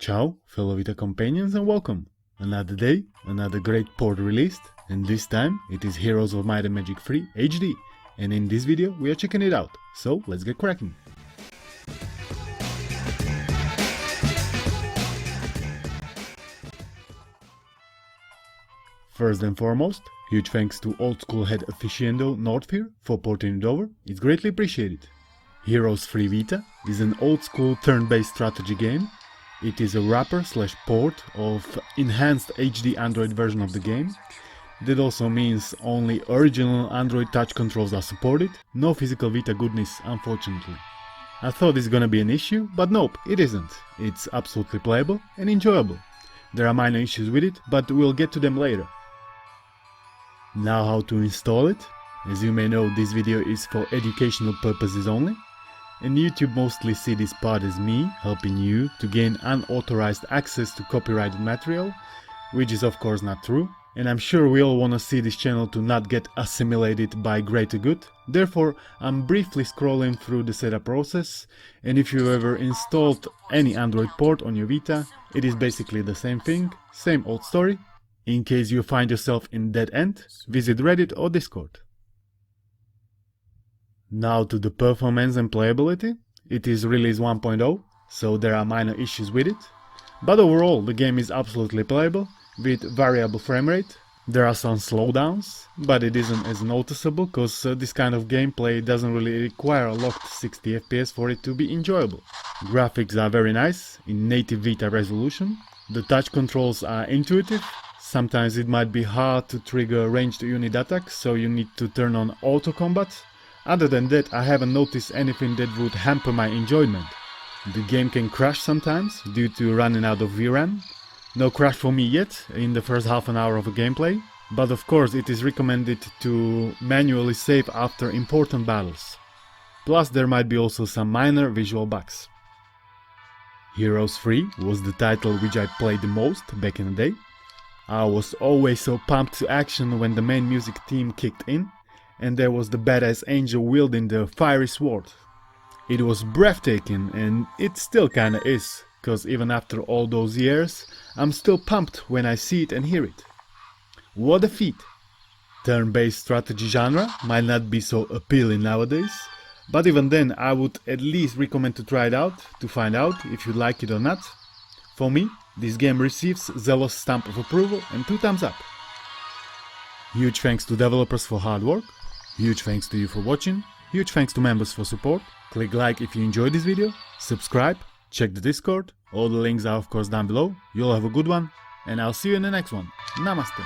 Ciao, fellow Vita companions, and welcome! Another day, another great port released, and this time it is Heroes of Might and Magic 3 HD, and in this video we are checking it out, so let's get cracking! First and foremost, huge thanks to old school head aficionado Nordfear for porting it over, it's greatly appreciated. Heroes 3 Vita is an old school turn-based strategy game. It is a wrapper/port of enhanced HD Android version of the game. That also means only original Android touch controls are supported, no physical Vita goodness unfortunately. I thought this is gonna be an issue, but nope, it isn't. It's absolutely playable and enjoyable. There are minor issues with it, but we'll get to them later. Now how to install it. As you may know, this video is for educational purposes only. And YouTube mostly see this part as me helping you to gain unauthorized access to copyrighted material, which is of course not true, and I'm sure we all wanna see this channel to not get assimilated by greater good. Therefore, I'm briefly scrolling through the setup process, and if you ever installed any Android port on your Vita, it is basically the same thing, same old story. In case you find yourself in dead end, visit Reddit or Discord. Now to the performance and playability. It is release 1.0, so there are minor issues with it. But overall, the game is absolutely playable, with variable frame rate. There are some slowdowns, but it isn't as noticeable, cause this kind of gameplay doesn't really require a locked 60 FPS for it to be enjoyable. Graphics are very nice, in native Vita resolution. The touch controls are intuitive. Sometimes it might be hard to trigger ranged unit attacks, so you need to turn on auto combat. Other than that, I haven't noticed anything that would hamper my enjoyment. The game can crash sometimes due to running out of VRAM. No crash for me yet in the first half an hour of a gameplay, but of course it is recommended to manually save after important battles. Plus there might be also some minor visual bugs. Heroes 3 was the title which I played the most back in the day. I was always so pumped to action when the main music theme kicked in, and there was the badass angel wielding the fiery sword. It was breathtaking, and it still kinda is, cause even after all those years, I'm still pumped when I see it and hear it. What a feat! Turn-based strategy genre might not be so appealing nowadays, but even then I would at least recommend to try it out to find out if you like it or not. For me, this game receives Zealous stamp of approval and 2 thumbs up. Huge thanks to developers for hard work. Huge thanks to you for watching, huge thanks to members for support. Click like if you enjoyed this video, subscribe, check the Discord, all the links are of course down below. You'll have a good one, and I'll see you in the next one. Namaste.